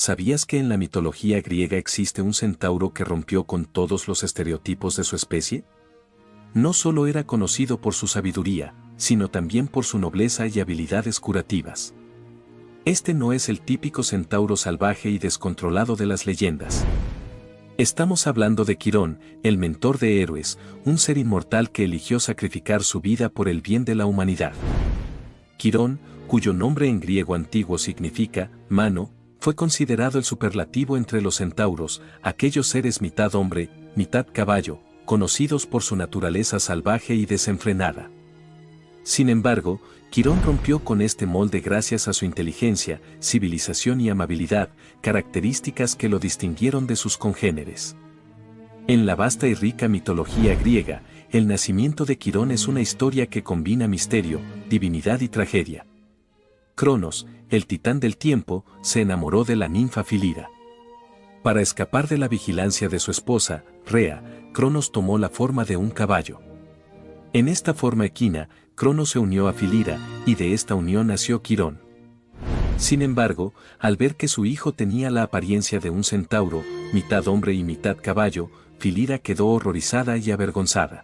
¿Sabías que en la mitología griega existe un centauro que rompió con todos los estereotipos de su especie? No solo era conocido por su sabiduría, sino también por su nobleza y habilidades curativas. Este no es el típico centauro salvaje y descontrolado de las leyendas. Estamos hablando de Quirón, el mentor de héroes, un ser inmortal que eligió sacrificar su vida por el bien de la humanidad. Quirón, cuyo nombre en griego antiguo significa mano, fue considerado el superlativo entre los centauros, aquellos seres mitad hombre, mitad caballo, conocidos por su naturaleza salvaje y desenfrenada. Sin embargo, Quirón rompió con este molde gracias a su inteligencia, civilización y amabilidad, características que lo distinguieron de sus congéneres. En la vasta y rica mitología griega, el nacimiento de Quirón es una historia que combina misterio, divinidad y tragedia. Cronos, el titán del tiempo, se enamoró de la ninfa Filira. Para escapar de la vigilancia de su esposa, Rea, Cronos tomó la forma de un caballo. En esta forma equina, Cronos se unió a Filira, y de esta unión nació Quirón. Sin embargo, al ver que su hijo tenía la apariencia de un centauro, mitad hombre y mitad caballo, Filira quedó horrorizada y avergonzada.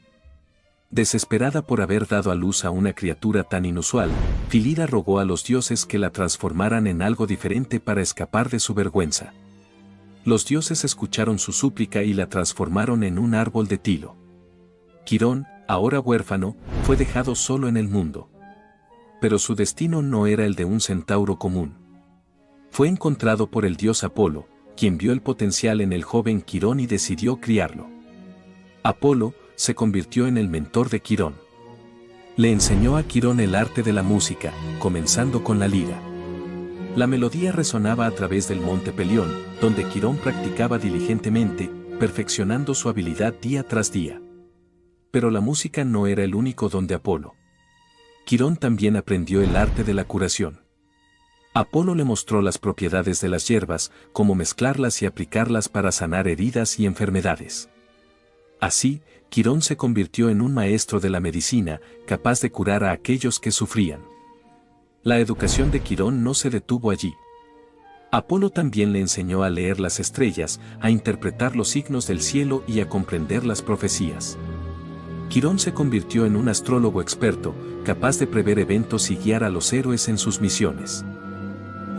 Desesperada por haber dado a luz a una criatura tan inusual, Filira rogó a los dioses que la transformaran en algo diferente para escapar de su vergüenza. Los dioses escucharon su súplica y la transformaron en un árbol de tilo. Quirón, ahora huérfano, fue dejado solo en el mundo. Pero su destino no era el de un centauro común. Fue encontrado por el dios Apolo, quien vio el potencial en el joven Quirón y decidió criarlo. Apolo se convirtió en el mentor de Quirón. Le enseñó a Quirón el arte de la música, comenzando con la lira. La melodía resonaba a través del monte Pelión, donde Quirón practicaba diligentemente, perfeccionando su habilidad día tras día. Pero la música no era el único don de Apolo. Quirón también aprendió el arte de la curación. Apolo le mostró las propiedades de las hierbas, cómo mezclarlas y aplicarlas para sanar heridas y enfermedades. Así, Quirón se convirtió en un maestro de la medicina, capaz de curar a aquellos que sufrían. La educación de Quirón no se detuvo allí. Apolo también le enseñó a leer las estrellas, a interpretar los signos del cielo y a comprender las profecías. Quirón se convirtió en un astrólogo experto, capaz de prever eventos y guiar a los héroes en sus misiones.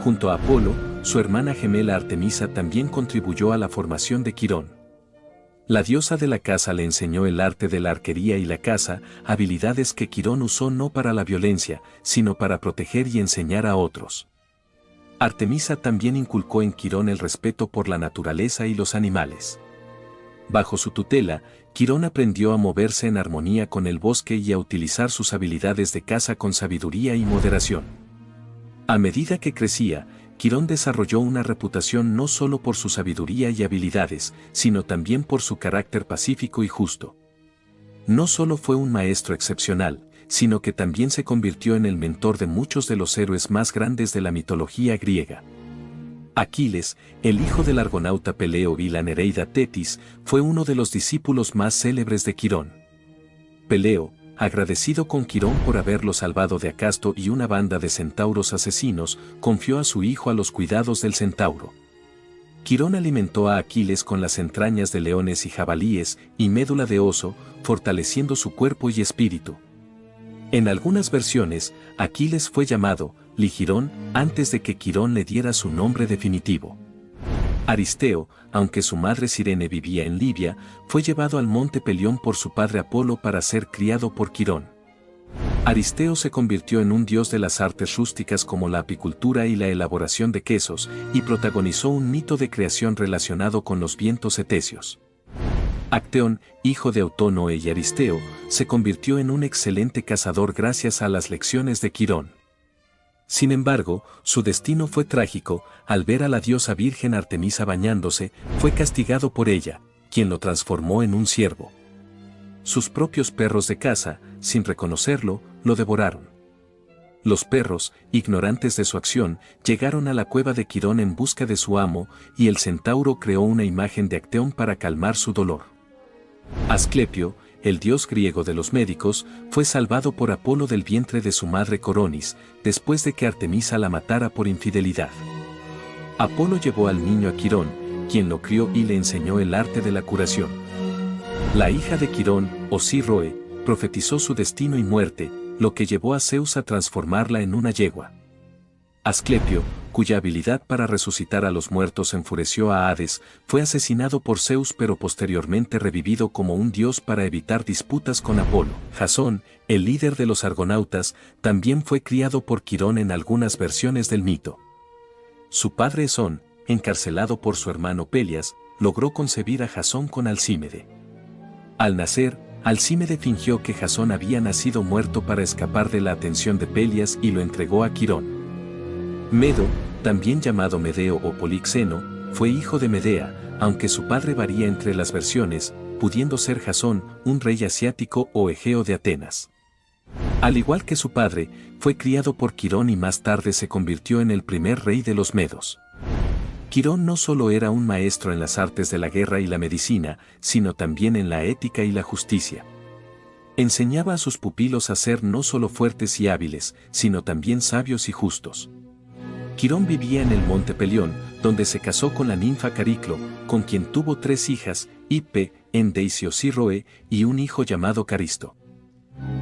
Junto a Apolo, su hermana gemela Artemisa también contribuyó a la formación de Quirón. La diosa de la caza le enseñó el arte de la arquería y la caza, habilidades que Quirón usó no para la violencia, sino para proteger y enseñar a otros. Artemisa también inculcó en Quirón el respeto por la naturaleza y los animales. Bajo su tutela, Quirón aprendió a moverse en armonía con el bosque y a utilizar sus habilidades de caza con sabiduría y moderación. A medida que crecía, Quirón desarrolló una reputación no solo por su sabiduría y habilidades, sino también por su carácter pacífico y justo. No solo fue un maestro excepcional, sino que también se convirtió en el mentor de muchos de los héroes más grandes de la mitología griega. Aquiles, el hijo del argonauta Peleo y la nereida Tetis, fue uno de los discípulos más célebres de Quirón. Peleo, agradecido con Quirón por haberlo salvado de Acasto y una banda de centauros asesinos, confió a su hijo a los cuidados del centauro. Quirón alimentó a Aquiles con las entrañas de leones y jabalíes y médula de oso, fortaleciendo su cuerpo y espíritu. En algunas versiones, Aquiles fue llamado Ligirón antes de que Quirón le diera su nombre definitivo. Aristeo, aunque su madre Cirene vivía en Libia, fue llevado al monte Pelión por su padre Apolo para ser criado por Quirón. Aristeo se convirtió en un dios de las artes rústicas como la apicultura y la elaboración de quesos, y protagonizó un mito de creación relacionado con los vientos cetéceos. Acteón, hijo de Autónoe y Aristeo, se convirtió en un excelente cazador gracias a las lecciones de Quirón. Sin embargo, su destino fue trágico. Al ver a la diosa virgen Artemisa bañándose, fue castigado por ella, quien lo transformó en un ciervo. Sus propios perros de caza, sin reconocerlo, lo devoraron. Los perros, ignorantes de su acción, llegaron a la cueva de Quirón en busca de su amo, y el centauro creó una imagen de Acteón para calmar su dolor. Asclepio, el dios griego de los médicos, fue salvado por Apolo del vientre de su madre Coronis, después de que Artemisa la matara por infidelidad. Apolo llevó al niño a Quirón, quien lo crió y le enseñó el arte de la curación. La hija de Quirón, Osirroe, profetizó su destino y muerte, lo que llevó a Zeus a transformarla en una yegua. Asclepio, cuya habilidad para resucitar a los muertos enfureció a Hades, fue asesinado por Zeus pero posteriormente revivido como un dios para evitar disputas con Apolo. Jasón, el líder de los argonautas, también fue criado por Quirón en algunas versiones del mito. Su padre Esón, encarcelado por su hermano Pelias, logró concebir a Jasón con Alcímede. Al nacer, Alcímede fingió que Jasón había nacido muerto para escapar de la atención de Pelias y lo entregó a Quirón. Medo, también llamado Medeo o Polixeno, fue hijo de Medea, aunque su padre varía entre las versiones, pudiendo ser Jasón, un rey asiático o egeo de Atenas. Al igual que su padre, fue criado por Quirón y más tarde se convirtió en el primer rey de los medos. Quirón no solo era un maestro en las artes de la guerra y la medicina, sino también en la ética y la justicia. Enseñaba a sus pupilos a ser no solo fuertes y hábiles, sino también sabios y justos. Quirón vivía en el monte Pelión, donde se casó con la ninfa Cariclo, con quien tuvo 3 hijas, Hipe, Endeis y Osirroe, y un hijo llamado Caristo.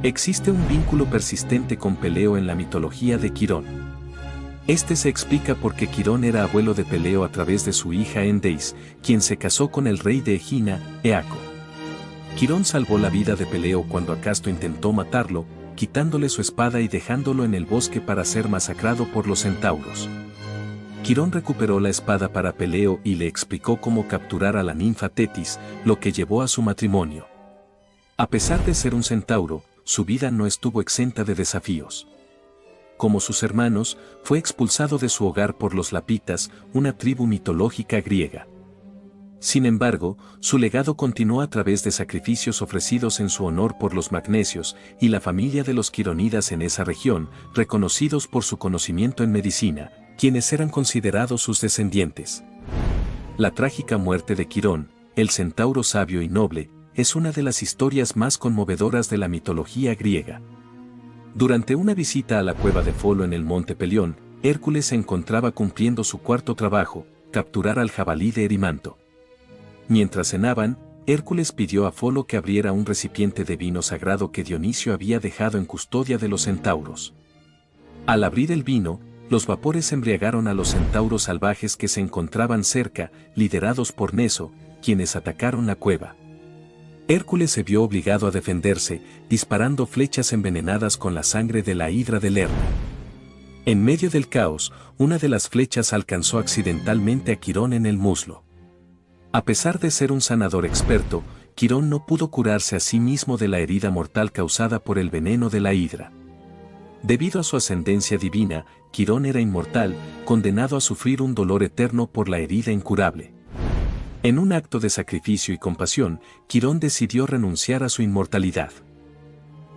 Existe un vínculo persistente con Peleo en la mitología de Quirón. Este se explica porque Quirón era abuelo de Peleo a través de su hija Endeis, quien se casó con el rey de Egina, Eaco. Quirón salvó la vida de Peleo cuando Acasto intentó matarlo, quitándole su espada y dejándolo en el bosque para ser masacrado por los centauros. Quirón recuperó la espada para Peleo y le explicó cómo capturar a la ninfa Tetis, lo que llevó a su matrimonio. A pesar de ser un centauro, su vida no estuvo exenta de desafíos. Como sus hermanos, fue expulsado de su hogar por los Lapitas, una tribu mitológica griega. Sin embargo, su legado continuó a través de sacrificios ofrecidos en su honor por los magnesios y la familia de los quirónidas en esa región, reconocidos por su conocimiento en medicina, quienes eran considerados sus descendientes. La trágica muerte de Quirón, el centauro sabio y noble, es una de las historias más conmovedoras de la mitología griega. Durante una visita a la cueva de Folo en el monte Pelión, Hércules se encontraba cumpliendo su cuarto trabajo, capturar al jabalí de Erimanto. Mientras cenaban, Hércules pidió a Folo que abriera un recipiente de vino sagrado que Dionisio había dejado en custodia de los centauros. Al abrir el vino, los vapores embriagaron a los centauros salvajes que se encontraban cerca, liderados por Neso, quienes atacaron la cueva. Hércules se vio obligado a defenderse, disparando flechas envenenadas con la sangre de la hidra de Lerna. En medio del caos, una de las flechas alcanzó accidentalmente a Quirón en el muslo. A pesar de ser un sanador experto, Quirón no pudo curarse a sí mismo de la herida mortal causada por el veneno de la hidra. Debido a su ascendencia divina, Quirón era inmortal, condenado a sufrir un dolor eterno por la herida incurable. En un acto de sacrificio y compasión, Quirón decidió renunciar a su inmortalidad.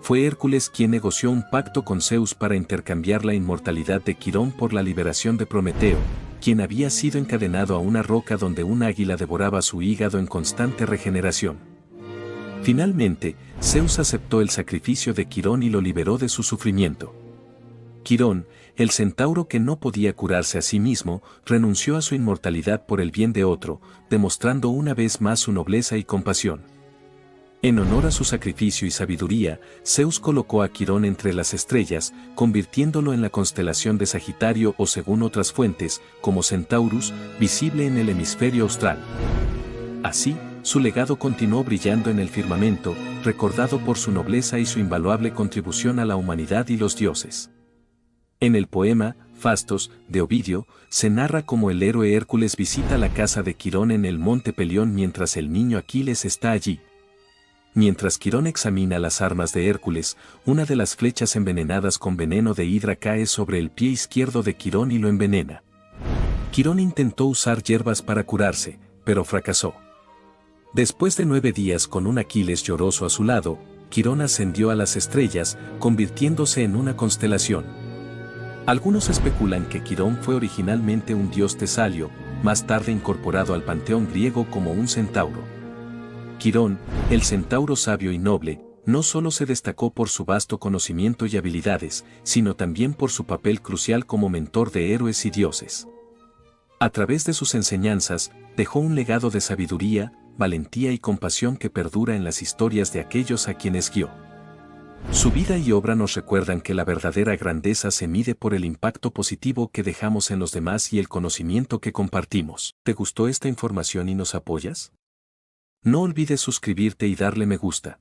Fue Hércules quien negoció un pacto con Zeus para intercambiar la inmortalidad de Quirón por la liberación de Prometeo, quien había sido encadenado a una roca donde un águila devoraba su hígado en constante regeneración. Finalmente, Zeus aceptó el sacrificio de Quirón y lo liberó de su sufrimiento. Quirón, el centauro que no podía curarse a sí mismo, renunció a su inmortalidad por el bien de otro, demostrando una vez más su nobleza y compasión. En honor a su sacrificio y sabiduría, Zeus colocó a Quirón entre las estrellas, convirtiéndolo en la constelación de Sagitario o, según otras fuentes, como Centaurus, visible en el hemisferio austral. Así, su legado continuó brillando en el firmamento, recordado por su nobleza y su invaluable contribución a la humanidad y los dioses. En el poema, Fastos, de Ovidio, se narra cómo el héroe Hércules visita la casa de Quirón en el monte Pelión mientras el niño Aquiles está allí. Mientras Quirón examina las armas de Hércules, una de las flechas envenenadas con veneno de hidra cae sobre el pie izquierdo de Quirón y lo envenena. Quirón intentó usar hierbas para curarse, pero fracasó. Después de 9 días con un Aquiles lloroso a su lado, Quirón ascendió a las estrellas, convirtiéndose en una constelación. Algunos especulan que Quirón fue originalmente un dios tesalio, más tarde incorporado al panteón griego como un centauro. Quirón, el centauro sabio y noble, no solo se destacó por su vasto conocimiento y habilidades, sino también por su papel crucial como mentor de héroes y dioses. A través de sus enseñanzas, dejó un legado de sabiduría, valentía y compasión que perdura en las historias de aquellos a quienes guió. Su vida y obra nos recuerdan que la verdadera grandeza se mide por el impacto positivo que dejamos en los demás y el conocimiento que compartimos. ¿Te gustó esta información y nos apoyas? No olvides suscribirte y darle me gusta.